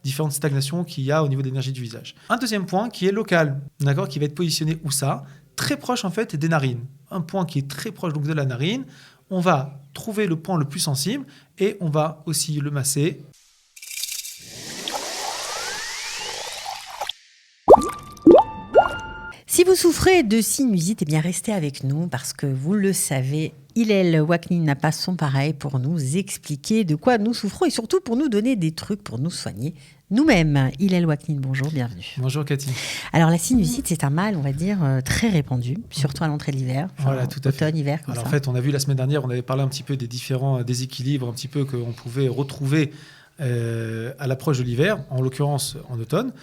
différentes stagnations qu'il y a au niveau de l'énergie du visage. Un deuxième point qui est local, d'accord, qui va être positionné où ça ? Très proche en fait des narines. Un point qui est très proche donc de la narine. On va trouver le point le plus sensible et on va aussi le masser. Si vous souffrez de sinusite, eh bien restez avec nous parce que vous le savez, Hillel Waknin n'a pas son pareil pour nous expliquer de quoi nous souffrons et surtout pour nous donner des trucs pour nous soigner nous-mêmes. Hillel Waknin, bonjour, bienvenue. Bonjour Cathy. Alors la sinusite, c'est un mal, on va dire, très répandu, surtout à l'entrée de l'hiver. Voilà, tout à fait. Automne, hiver, comme Alors ça. en fait, on a vu la semaine dernière, on avait parlé un petit peu des différents déséquilibres un petit peu qu'on pouvait retrouver à l'approche de l'hiver, en l'occurrence en automne.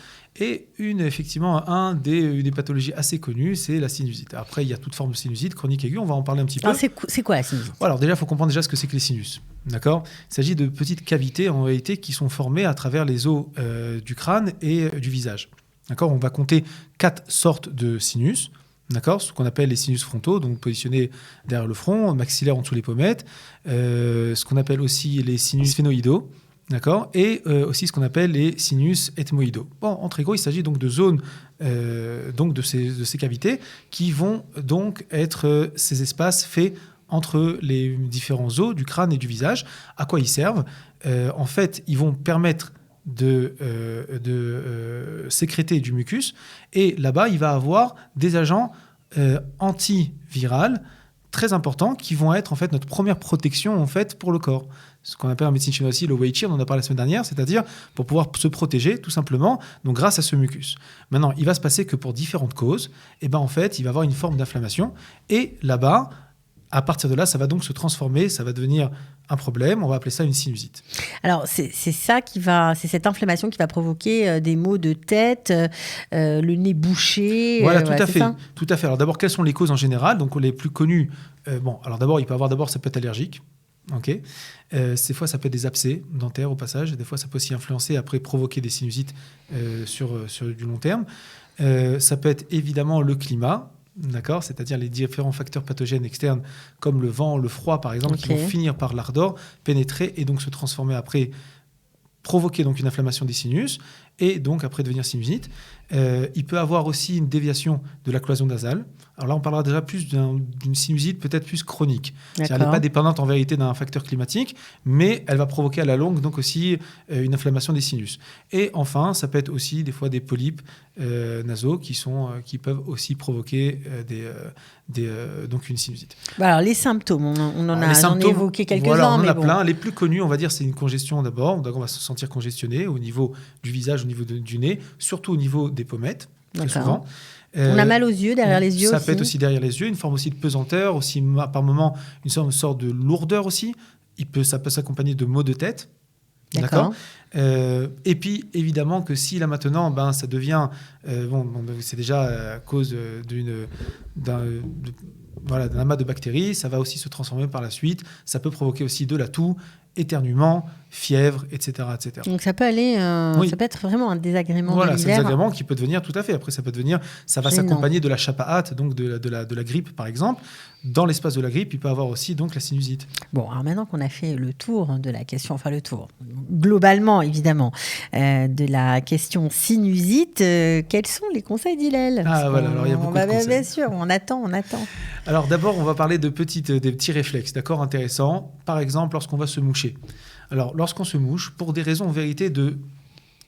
Et effectivement, une des pathologies assez connues, c'est la sinusite. Après, il y a toute forme de sinusite, chronique aiguë, on va en parler un petit peu. Alors, c'est quoi la sinusite ? Alors déjà, il faut comprendre déjà ce que c'est que les sinus. D'accord ? Il s'agit de petites cavités en réalité qui sont formées à travers les os du crâne et du visage. D'accord ? On va compter 4 sortes de sinus. D'accord ? Ce qu'on appelle les sinus frontaux, donc positionnés derrière le front, maxillaire en dessous les pommettes. Ce qu'on appelle aussi les sinus phénoïdaux. D'accord ? Et aussi ce qu'on appelle les sinus ethmoïdaux. Bon, en très gros, il s'agit donc de zones donc de ces cavités qui vont donc être ces espaces faits entre les différents os du crâne et du visage. À quoi ils servent ? En fait, ils vont permettre de sécréter du mucus. Et là-bas, il va avoir des agents antiviraux très importants qui vont être en fait notre première protection en fait pour le corps. Ce qu'on appelle en médecine chinoise aussi le Wei Qi, on en a parlé la semaine dernière, c'est-à-dire pour pouvoir se protéger tout simplement, donc grâce à ce mucus. Maintenant, il va se passer que pour différentes causes, et ben en fait, il va avoir une forme d'inflammation et là-bas, à partir de là, ça va donc se transformer, ça va devenir un problème, on va appeler ça une sinusite. Alors, c'est cette inflammation qui va provoquer des maux de tête, le nez bouché. Voilà, tout à fait. Tout à fait. Alors d'abord, quelles sont les causes en général ? Donc les plus connues, alors d'abord, ça peut être allergique. Ok. Des fois, ça peut être des abcès dentaires au passage. Des fois, ça peut aussi influencer, après provoquer des sinusites sur du long terme. Ça peut être évidemment le climat. D'accord, c'est-à-dire les différents facteurs pathogènes externes comme le vent, le froid par exemple, qui vont finir par l'ardor, pénétrer et donc se transformer après, provoquer donc une inflammation des sinus et donc après devenir sinusite. Il peut avoir aussi une déviation de la cloison nasale. Alors là, on parlera déjà plus d'une sinusite peut-être plus chronique. Elle n'est pas dépendante en vérité d'un facteur climatique, mais elle va provoquer à la longue donc aussi une inflammation des sinus. Et enfin, ça peut être aussi des fois des polypes nasaux qui peuvent aussi provoquer donc une sinusite. Alors les symptômes, j'en ai évoqué quelques-uns. Voilà, on en a plein. Les plus connus, on va dire, c'est une congestion d'abord. Donc on va se sentir congestionné au niveau du visage, au niveau du nez, surtout au niveau des pommettes, très souvent. On a mal aux yeux, derrière les yeux ça aussi. peut être aussi derrière les yeux, une forme aussi de pesanteur, aussi par moment une sorte de lourdeur aussi. Ça peut s'accompagner de maux de tête. D'accord. Et puis évidemment que si là maintenant, ça devient, c'est déjà à cause d'un amas de bactéries, ça va aussi se transformer par la suite. Ça peut provoquer aussi de la toux, éternuement, fièvre, etc., etc. Donc ça peut aller, ça peut être vraiment un désagrément. Voilà, de c'est un désagrément qui peut devenir tout à fait. Après, ça va s'accompagner de la chappaate, donc de la grippe par exemple. Dans l'espace de la grippe, il peut avoir aussi donc la sinusite. Bon, alors maintenant qu'on a fait le tour de la question, globalement évidemment, de la question sinusite, quels sont les conseils d'Hillel ? Voilà, alors il y a beaucoup de conseils. Bien sûr, on attend. Alors d'abord, on va parler des petits réflexes, d'accord, intéressants. Par exemple, lorsqu'on va se moucher. Alors, lorsqu'on se mouche, pour des raisons en vérité de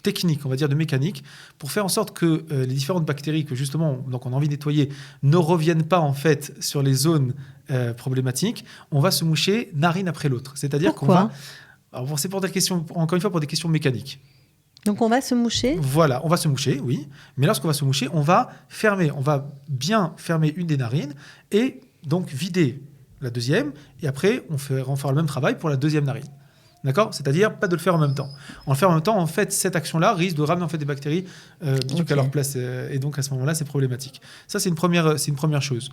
technique, on va dire de mécanique, pour faire en sorte que les différentes bactéries que justement donc on a envie de nettoyer ne reviennent pas en fait sur les zones problématiques, on va se moucher narine après l'autre. C'est-à-dire qu'on va... Alors, c'est encore une fois pour des questions mécaniques. Donc on va se moucher ? Voilà, on va se moucher, oui. Mais lorsqu'on va se moucher, on va bien fermer une des narines et donc vider la deuxième. Et après, on fera le même travail pour la deuxième narine. D'accord ? C'est-à-dire pas de le faire en même temps. En le faire en même temps, en fait, cette action-là risque de ramener en fait des bactéries à leur place. Et donc à ce moment-là, c'est problématique. Ça, c'est une première chose.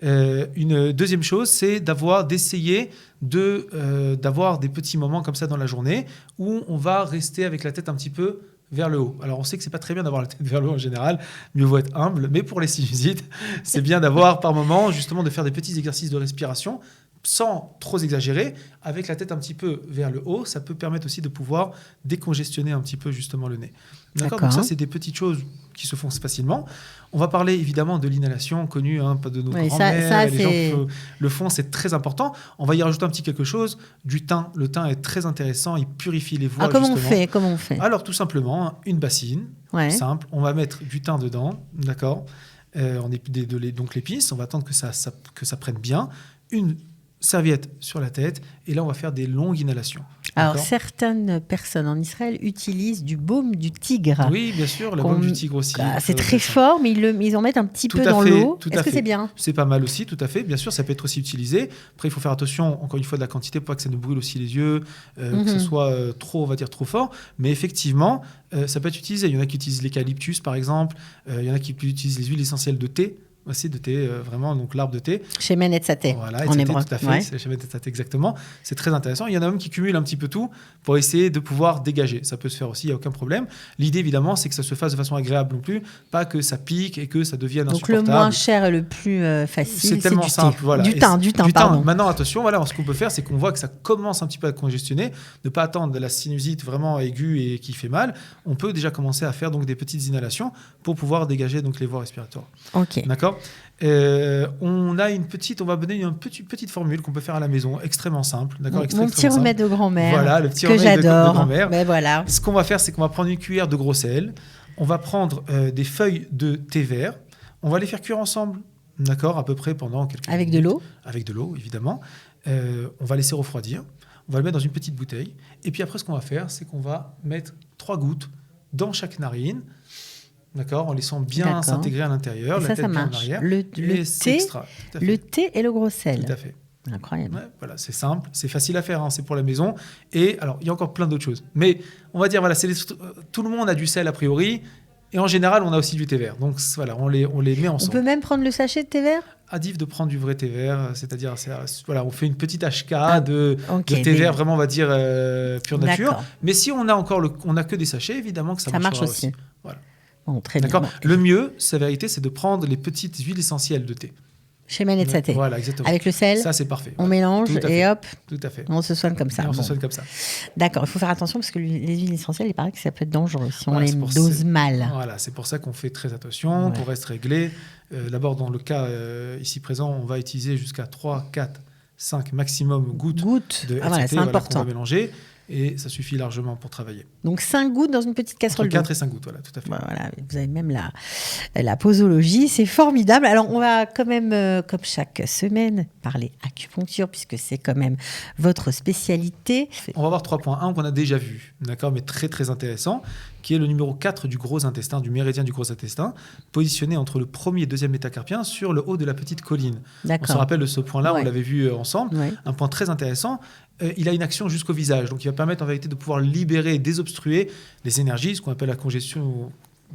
Une deuxième chose, c'est d'essayer d'avoir des petits moments comme ça dans la journée où on va rester avec la tête un petit peu vers le haut. Alors, on sait que c'est pas très bien d'avoir la tête vers le haut en général, mieux vaut être humble, mais pour les sinusites, c'est bien d'avoir par moment, justement, de faire des petits exercices de respiration sans trop exagérer, avec la tête un petit peu vers le haut, ça peut permettre aussi de pouvoir décongestionner un petit peu justement le nez. D'accord. Donc ça, c'est des petites choses qui se font facilement. On va parler évidemment de l'inhalation connue de nos grands-mères. Les gens le font, c'est très important. On va y rajouter un petit quelque chose, du thym. Le thym est très intéressant, il purifie les voies. Comment on fait Alors tout simplement, une bassine, simple. On va mettre du thym dedans, d'accord. Donc l'épice, on va attendre que ça prenne bien. Une serviette sur la tête, et là on va faire des longues inhalations. Alors certaines personnes en Israël utilisent du baume du tigre. Oui, bien sûr, le baume du tigre aussi. C'est très fort, mais ils en mettent un petit peu dans l'eau. Est-ce que c'est bien ? C'est pas mal aussi, tout à fait. Bien sûr, ça peut être aussi utilisé. Après, il faut faire attention, encore une fois, de la quantité pour pas que ça ne brûle aussi les yeux, que ce soit trop fort. Mais effectivement, ça peut être utilisé. Il y en a qui utilisent l'eucalyptus, par exemple. Il y en a qui utilisent les huiles essentielles de thé. Aussi de thé, vraiment, donc l'arbre de thé. Shemen Etzate, voilà, en hébreu. Tout à fait, c'est Shemen Etzate, exactement. C'est très intéressant. Il y en a même qui cumulent un petit peu tout pour essayer de pouvoir dégager. Ça peut se faire aussi, il n'y a aucun problème. L'idée, évidemment, c'est que ça se fasse de façon agréable non plus, pas que ça pique et que ça devienne insupportable. Donc le moins cher et le plus facile, c'est tellement simple. Voilà. Du thym, pardon. Maintenant, attention, voilà, ce qu'on peut faire, c'est qu'on voit que ça commence un petit peu à congestionner, ne pas attendre de la sinusite vraiment aiguë et qui fait mal. On peut déjà commencer à faire donc des petites inhalations pour pouvoir dégager donc les voies respiratoires. Ok. D'accord. On va donner une petite formule qu'on peut faire à la maison, extrêmement simple. D'accord. Mon petit remède de grand-mère. Voilà, le petit que remède j'adore. de grand-mère. Mais voilà. Ce qu'on va faire, c'est qu'on va prendre une cuillère de gros sel. On va prendre des feuilles de thé vert. On va les faire cuire ensemble. D'accord, à peu près pendant quelques minutes. Avec de l'eau. Avec de l'eau, évidemment. On va laisser refroidir. On va le mettre dans une petite bouteille. Et puis après, ce qu'on va faire, c'est qu'on va mettre 3 gouttes dans chaque narine. D'accord, en laissant bien s'intégrer à l'intérieur, la tête ça bien en marche. arrière. Le thé et le gros sel. Tout à fait. Incroyable. Ouais, voilà, c'est simple, c'est facile à faire, hein, c'est pour la maison. Et alors, il y a encore plein d'autres choses. Mais on va dire, voilà, tout le monde a du sel a priori. Et en général, on a aussi du thé vert. Donc voilà, on les met ensemble. On peut même prendre le sachet de thé vert ? Adif de prendre du vrai thé vert, c'est-à-dire, on fait une petite HK de thé vert, vraiment, on va dire, pure nature. D'accord. Mais si on a que des sachets, évidemment que ça marche aussi. Voilà. Bon, très D'accord. bien. Le mieux, sa vérité, c'est de prendre les petites huiles essentielles de thé. Shemen Etzate. Voilà, exactement. Avec le sel. Ça, c'est parfait. On mélange et hop. Tout à fait. On se soigne comme ça. Se soigne comme ça. D'accord. Il faut faire attention parce que les huiles essentielles, il paraît que ça peut être dangereux si on les dose mal. Voilà, c'est pour ça qu'on fait très attention, qu'on reste réglé. D'abord, dans le cas ici présent, on va utiliser jusqu'à 3, 4, 5 maximum gouttes de voilà, c'est important. Qu'on va mélanger. Et ça suffit largement pour travailler. Donc 5 gouttes dans une petite casserole d'eau. 4 et 5 gouttes, voilà, tout à fait. Voilà, vous avez même la posologie, c'est formidable. Alors on va quand même, comme chaque semaine, parler acupuncture, puisque c'est quand même votre spécialité. On va voir 3 points. Un qu'on a déjà vu, d'accord, mais très très intéressant, qui est le numéro 4 du gros intestin, du méridien du gros intestin, positionné entre le premier et deuxième métacarpien sur le haut de la petite colline. D'accord. On se rappelle de ce point-là, on l'avait vu ensemble. Ouais. Un point très intéressant. Il a une action jusqu'au visage, donc il va permettre en vérité de pouvoir libérer, désobstruer les énergies, ce qu'on appelle la congestion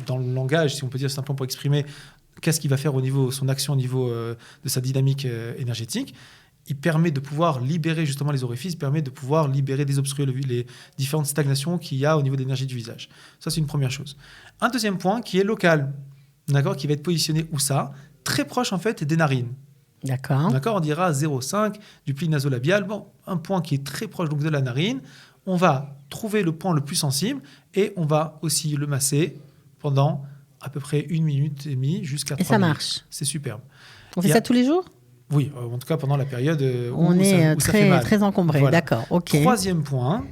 dans le langage, si on peut dire simplement pour exprimer qu'est-ce qu'il va faire son action au niveau de sa dynamique énergétique. Il permet de pouvoir libérer justement les orifices, il permet de pouvoir libérer, désobstruer les différentes stagnations qu'il y a au niveau de l'énergie du visage. Ça, c'est une première chose. Un deuxième point qui est local, d'accord, qui va être positionné où ça ? Très proche en fait des narines. D'accord. On dira 0,5 du pli nasolabial. Bon, un point qui est très proche donc de la narine. On va trouver le point le plus sensible et on va aussi le masser pendant à peu près 1 minute et demie jusqu'à 3 minutes. Et ça marche. C'est superbe. On fait ça tous les jours ? Oui, en tout cas pendant la période où on est ça fait mal. très encombré. Voilà. D'accord, ok. Troisième point,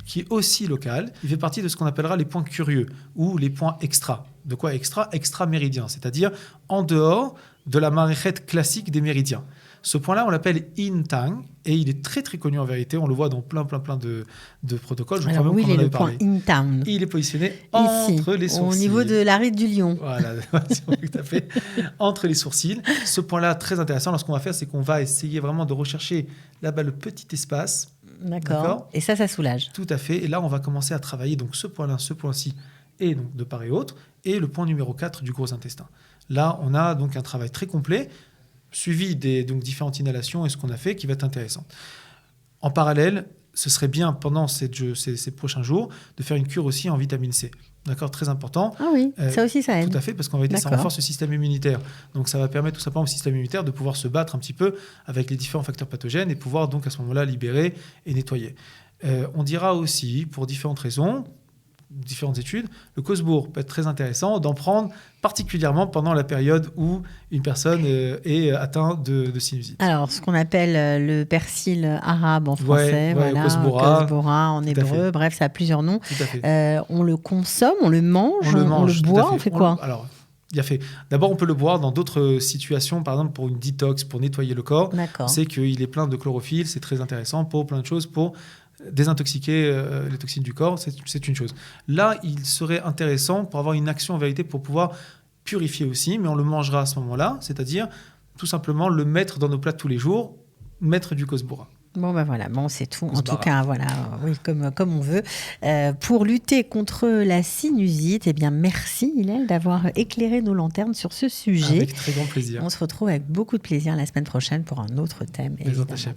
qui est aussi local, il fait partie de ce qu'on appellera les points curieux ou les points extra. De quoi extra ? Extra-méridien, c'est-à-dire en dehors de la maréchette classique des méridiens. Ce point-là, on l'appelle Intang, et il est très très connu en vérité. On le voit dans plein de protocoles. Je crois même qu'on en avait parlé. Intang. Il est positionné entre les sourcils. Au niveau de l'arête du lion. Voilà, tout à fait. Entre les sourcils. Ce point-là, très intéressant. Alors, ce qu'on va faire, c'est qu'on va essayer vraiment de rechercher là-bas le petit espace. D'accord. Et ça soulage. Tout à fait. Et là, on va commencer à travailler donc ce point-là, ce point-ci, et donc de part et autre, et le point numéro 4 du gros intestin. Là, on a donc un travail très complet, suivi des donc, différentes inhalations et ce qu'on a fait qui va être intéressant. En parallèle, ce serait bien pendant ces prochains jours de faire une cure aussi en vitamine C. D'accord, très important. Ah oui, ça aussi ça aide. Tout à fait, parce qu'en réalité, ça renforce le système immunitaire. Donc ça va permettre tout simplement au système immunitaire de pouvoir se battre un petit peu avec les différents facteurs pathogènes et pouvoir donc à ce moment-là libérer et nettoyer. On dira aussi, pour différentes raisons, différentes études, le Cosbourg peut être très intéressant d'en prendre particulièrement pendant la période où une personne est atteinte de sinusite. Alors, ce qu'on appelle le persil arabe en français, voilà, Cosbora en hébreu, bref, ça a plusieurs noms. Tout à fait. On le consomme, on le mange, on le boit, on fait quoi? D'abord, on peut le boire dans d'autres situations, par exemple pour une détox, pour nettoyer le corps. D'accord. C'est qu'il est plein de chlorophylle, c'est très intéressant pour plein de choses, pour désintoxiquer les toxines du corps, c'est une chose. Là, il serait intéressant pour avoir une action en vérité pour pouvoir purifier aussi, mais on le mangera à ce moment-là, c'est-à-dire tout simplement le mettre dans nos plats tous les jours, mettre du Cosbora. Bon, ben voilà, bon, c'est tout. En tout cas, voilà, oui, comme on veut. Pour lutter contre la sinusite, eh bien, merci, Hillel, d'avoir éclairé nos lanternes sur ce sujet. Avec très grand plaisir. On se retrouve avec beaucoup de plaisir la semaine prochaine pour un autre thème. Les autres chaînes.